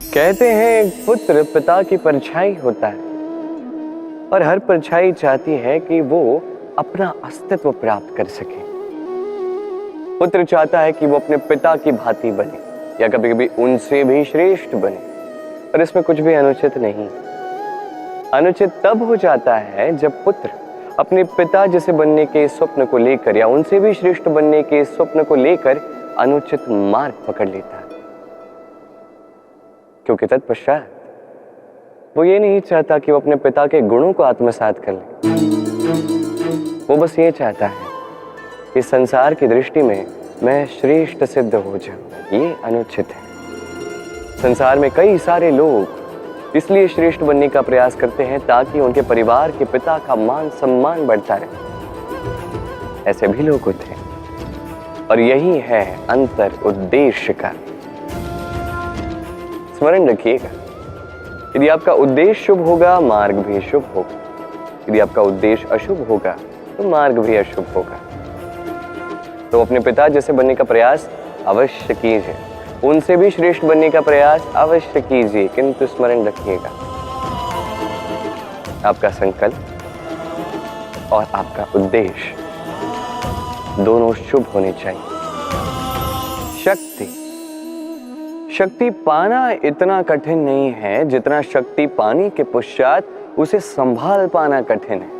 कहते हैं एक पुत्र पिता की परछाई होता है और हर परछाई चाहती है कि वो अपना अस्तित्व प्राप्त कर सके। पुत्र चाहता है कि वो अपने पिता की भांति बने या कभी कभी उनसे भी श्रेष्ठ बने, पर इसमें कुछ भी अनुचित नहीं। अनुचित तब हो जाता है जब पुत्र अपने पिता जैसे बनने के स्वप्न को लेकर या उनसे भी श्रेष्ठ बनने के स्वप्न को लेकर अनुचित मार्ग पकड़ लेता है, क्योंकि तत्पश्चात वो ये नहीं चाहता कि वो अपने पिता के गुणों को आत्मसात कर ले। वो बस ये चाहता है कि संसार की दृष्टि में मैं श्रेष्ठ सिद्ध हो जाऊं। ये अनुचित है। संसार में कई सारे लोग इसलिए श्रेष्ठ बनने का प्रयास करते हैं ताकि उनके परिवार के पिता का मान सम्मान बढ़ता रहे। ऐसे भी लोग होते हैं और यही है अंतर उद्देश्य का। स्मरण रखिएगा, यदि आपका उद्देश्य शुभ होगा मार्ग भी शुभ होगा, यदि आपका उद्देश्य अशुभ होगा तो मार्ग भी अशुभ होगा। तो अपने पिता जैसे बनने का प्रयास अवश्य कीजिए, उनसे भी श्रेष्ठ बनने का प्रयास अवश्य कीजिए, किंतु स्मरण रखिएगा आपका संकल्प और आपका उद्देश्य दोनों शुभ होने चाहिए। शक्ति पाना इतना कठिन नहीं है जितना शक्ति पाने के पश्चात उसे संभाल पाना कठिन है।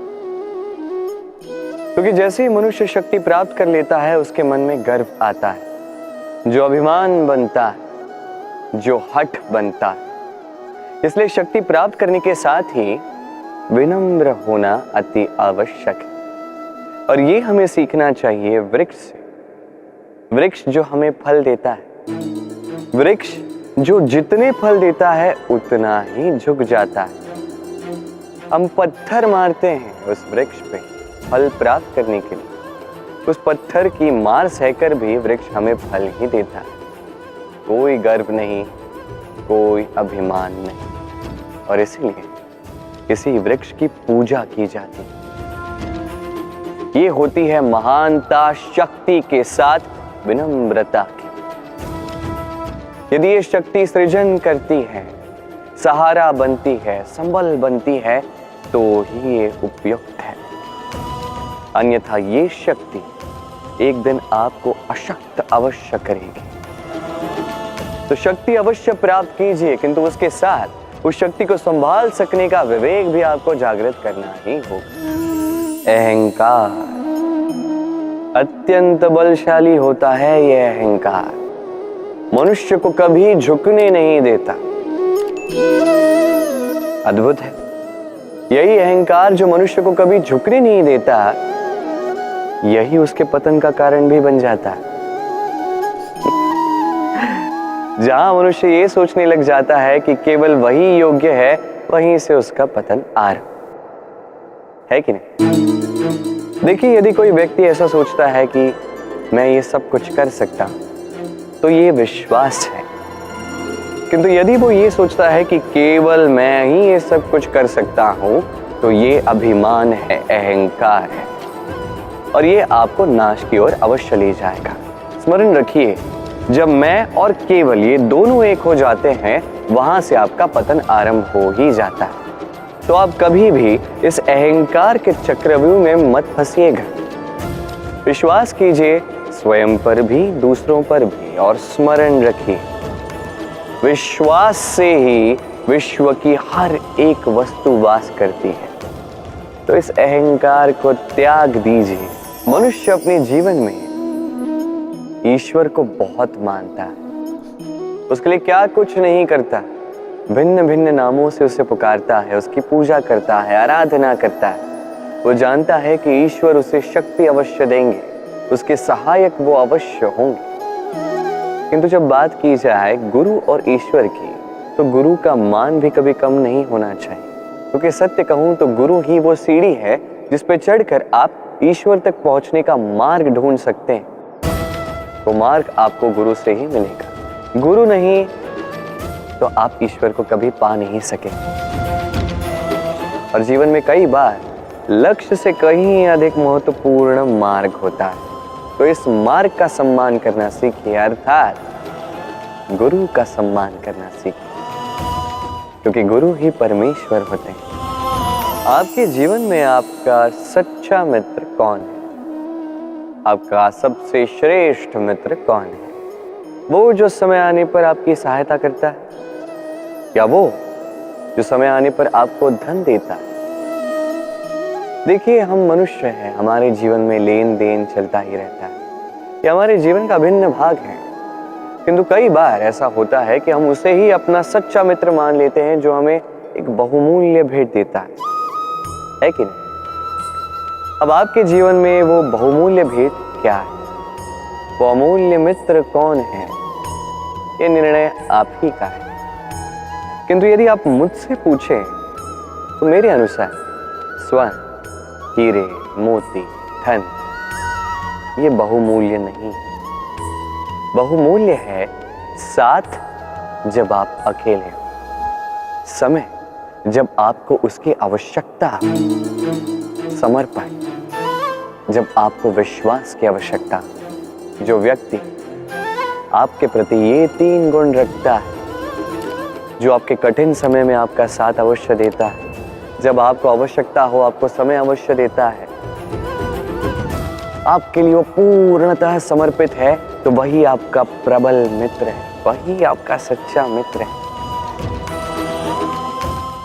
क्योंकि जैसे ही मनुष्य शक्ति प्राप्त कर लेता है उसके मन में गर्व आता है, जो अभिमान बनता है, जो हठ बनता है। इसलिए शक्ति प्राप्त करने के साथ ही विनम्र होना अति आवश्यक है और ये हमें सीखना चाहिए वृक्ष से। वृक्ष जो हमें फल देता है, वृक्ष जो जितने फल देता है उतना ही झुक जाता है। हम पत्थर मारते हैं उस वृक्ष पे फल प्राप्त करने के लिए, उस पत्थर की मार सहकर भी वृक्ष हमें फल ही देता है। कोई गर्व नहीं, कोई अभिमान नहीं, और इसीलिए इसी वृक्ष की पूजा की जाती है। ये होती है महानता शक्ति के साथ विनम्रता की। यदि ये शक्ति सृजन करती है, सहारा बनती है, संबल बनती है, तो ही ये उपयुक्त है। अन्यथा ये शक्ति एक दिन आपको अशक्त अवश्य करेगी। तो शक्ति अवश्य प्राप्त कीजिए, किंतु उसके साथ उस शक्ति को संभाल सकने का विवेक भी आपको जागृत करना ही होगा। अहंकार अत्यंत बलशाली होता है। यह अहंकार मनुष्य को कभी झुकने नहीं देता। अद्भुत है, यही अहंकार जो मनुष्य को कभी झुकने नहीं देता, यही उसके पतन का कारण भी बन जाता है। जहां मनुष्य ये सोचने लग जाता है कि केवल वही योग्य है, वहीं से उसका पतन आरंभ है कि नहीं। देखिए, यदि कोई व्यक्ति ऐसा सोचता है कि मैं ये सब कुछ कर सकता हूं, तो ये विश्वास है। किंतु यदि वो ये सोचता है कि केवल मैं ही ये सब कुछ कर सकता हूं, तो ये अभिमान है, अहंकार है, और ये आपको नाश की ओर अवश्य ले जाएगा। स्मरण रखिए, जब मैं और केवल ये दोनों एक हो जाते हैं, वहां से आपका पतन आरंभ हो ही जाता है। तो आप कभी भी इस अहंकार के चक्रव्यूह में मत फंसिएगा। विश्वास कीजिए स्वयं पर भी, दूसरों पर भी, और स्मरण रखिए विश्वास से ही विश्व की हर एक वस्तु वास करती है। तो इस अहंकार को त्याग दीजिए। मनुष्य अपने जीवन में ईश्वर को बहुत मानता है, उसके लिए क्या कुछ नहीं करता, भिन्न भिन्न नामों से उसे पुकारता है, उसकी पूजा करता है, आराधना करता है। वो जानता है कि ईश्वर उसे शक्ति अवश्य देंगे, उसके सहायक वो अवश्य होंगे। किंतु जब बात की जाए गुरु और ईश्वर की, तो गुरु का मान भी कभी कम नहीं होना चाहिए। क्योंकि सत्य कहूं तो गुरु ही वो सीढ़ी है जिस पे चढ़कर आप ईश्वर तक पहुंचने का मार्ग ढूंढ सकते हैं। वो मार्ग आपको गुरु से ही मिलेगा। गुरु नहीं तो आप ईश्वर को कभी पा नहीं सकेंगे। और जीवन में कई बार लक्ष्य से कहीं अधिक महत्वपूर्ण मार्ग होता है। तो इस मार्ग का सम्मान करना सीखिए, अर्थात गुरु का सम्मान करना सीखिए। क्योंकि गुरु ही परमेश्वर होते हैं। आपके जीवन में आपका सच्चा मित्र कौन है? आपका सबसे श्रेष्ठ मित्र कौन है? वो जो समय आने पर आपकी सहायता करता है, या वो जो समय आने पर आपको धन देता है? देखिए, हम मनुष्य हैं, हमारे जीवन में लेन देन चलता ही रहता है, ये हमारे जीवन का अभिन्न भाग है। किंतु कई बार ऐसा होता है कि हम उसे ही अपना सच्चा मित्र मान लेते हैं जो हमें एक बहुमूल्य भेंट देता है कि नहीं? अब आपके जीवन में वो बहुमूल्य भेंट क्या है? वो अमूल्य मित्र कौन है? ये निर्णय आप ही का है। किंतु यदि आप मुझसे पूछें तो मेरे अनुसार स्वर्ण, हीरे, मोती, धन ये बहुमूल्य नहीं। बहुमूल्य है साथ जब आप अकेले हो, समय जब आपको उसकी आवश्यकता, समर्पण जब आपको विश्वास की आवश्यकता। जो व्यक्ति आपके प्रति ये 3 गुण रखता है, जो आपके कठिन समय में आपका साथ अवश्य देता है, जब आपको आवश्यकता हो आपको समय अवश्य देता है, आपके लिए वो पूर्णतः समर्पित है, तो वही आपका प्रबल मित्र है, वही आपका सच्चा मित्र है।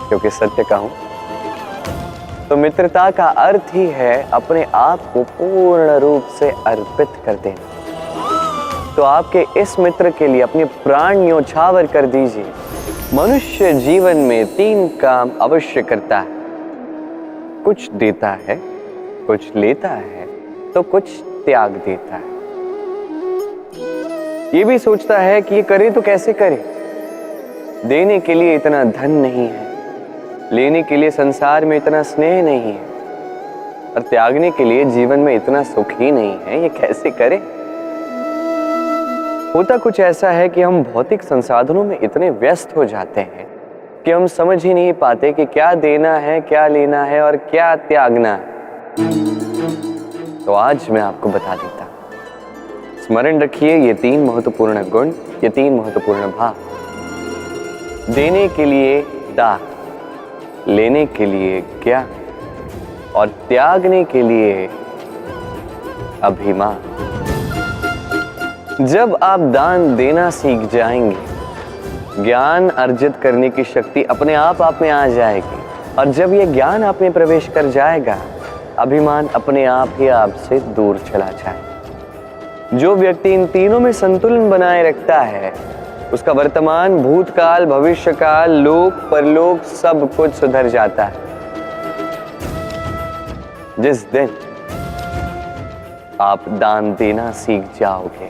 क्योंकि सत्य कहूं तो मित्रता का अर्थ ही है अपने आप को पूर्ण रूप से अर्पित कर देना। तो आपके इस मित्र के लिए अपने प्राण न्योछावर कर दीजिए। मनुष्य जीवन में 3 काम अवश्य करता है, कुछ देता है, कुछ लेता है, तो कुछ त्याग देता है। ये भी सोचता है कि ये करे तो कैसे करे। देने के लिए इतना धन नहीं है, लेने के लिए संसार में इतना स्नेह नहीं है, और त्यागने के लिए जीवन में इतना सुख ही नहीं है, ये कैसे करे। होता कुछ ऐसा है कि हम भौतिक संसाधनों में इतने व्यस्त हो जाते हैं कि हम समझ ही नहीं पाते कि क्या देना है, क्या लेना है और क्या त्यागना है। तो आज मैं आपको बता देता हूं। स्मरण रखिए ये 3 महत्वपूर्ण गुण, ये 3 महत्वपूर्ण भाव। देने के लिए दान, लेने के लिए ज्ञान और त्यागने के लिए अभिमान। जब आप दान देना सीख जाएंगे, ज्ञान अर्जित करने की शक्ति अपने आप में आ जाएगी, और जब ये ज्ञान आप में प्रवेश कर जाएगा, अभिमान अपने आप ही आपसे दूर चला जाए। जो व्यक्ति इन तीनों में संतुलन बनाए रखता है, उसका वर्तमान, भूतकाल, भविष्यकाल, लोक, परलोक सब कुछ सुधर जाता है। जिस दिन आप दान देना सीख जाओगे,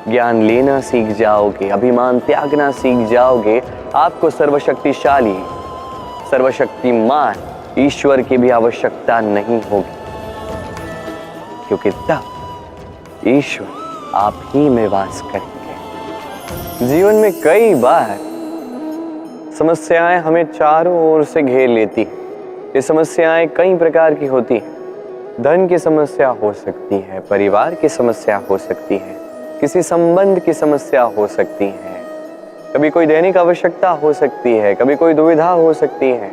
ज्ञान लेना सीख जाओगे, अभिमान त्यागना सीख जाओगे, आपको सर्वशक्तिशाली, सर्वशक्तिमान ईश्वर की भी आवश्यकता नहीं होगी, क्योंकि तब ईश्वर आप ही में वास करेंगे। जीवन में कई बार समस्याएं हमें चारों ओर से घेर लेती हैं। ये समस्याएं कई प्रकार की होती हैं। धन की समस्या हो सकती है, परिवार की समस्या हो सकती है, किसी संबंध की समस्या हो सकती है, कभी कोई दैनिक आवश्यकता हो सकती है, कभी कोई दुविधा हो सकती है,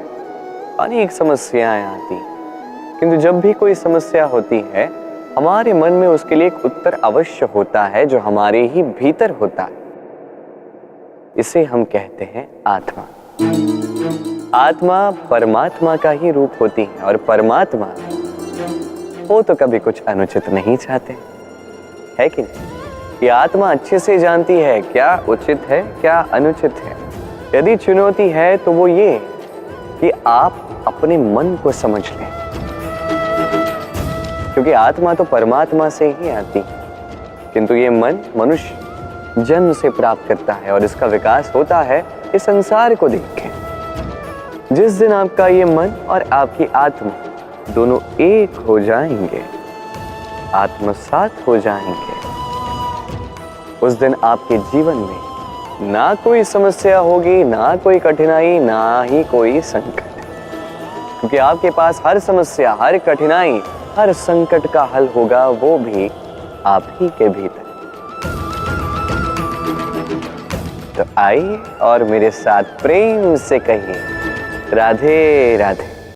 अनेक समस्याएं आती हैं। किंतु जब भी कोई समस्या होती है, हमारे मन में उसके लिए एक उत्तर अवश्य होता है, जो हमारे ही भीतर होता है। इसे हम कहते हैं आत्मा। आत्मा परमात्मा का ही रूप होती है, और परमात्मा वो तो कभी कुछ अनुचित नहीं चाहते, है कि नहीं? ये आत्मा अच्छे से जानती है क्या उचित है, क्या अनुचित है। यदि चुनौती है तो वो ये कि आप अपने मन को समझ लें, क्योंकि आत्मा तो परमात्मा से ही आती है, किंतु ये मन मनुष्य जन्म से प्राप्त करता है, और इसका विकास होता है इस संसार को देख के। जिस दिन आपका ये मन और आपकी आत्मा दोनों एक हो जाएंगे, आत्मसात हो जाएंगे, उस दिन आपके जीवन में ना कोई समस्या होगी, ना कोई कठिनाई, ना ही कोई संकट, क्योंकि आपके पास हर समस्या, हर कठिनाई, हर संकट का हल होगा, वो भी आप ही के भीतर। तो आइए और मेरे साथ प्रेम से कहिए राधे राधे।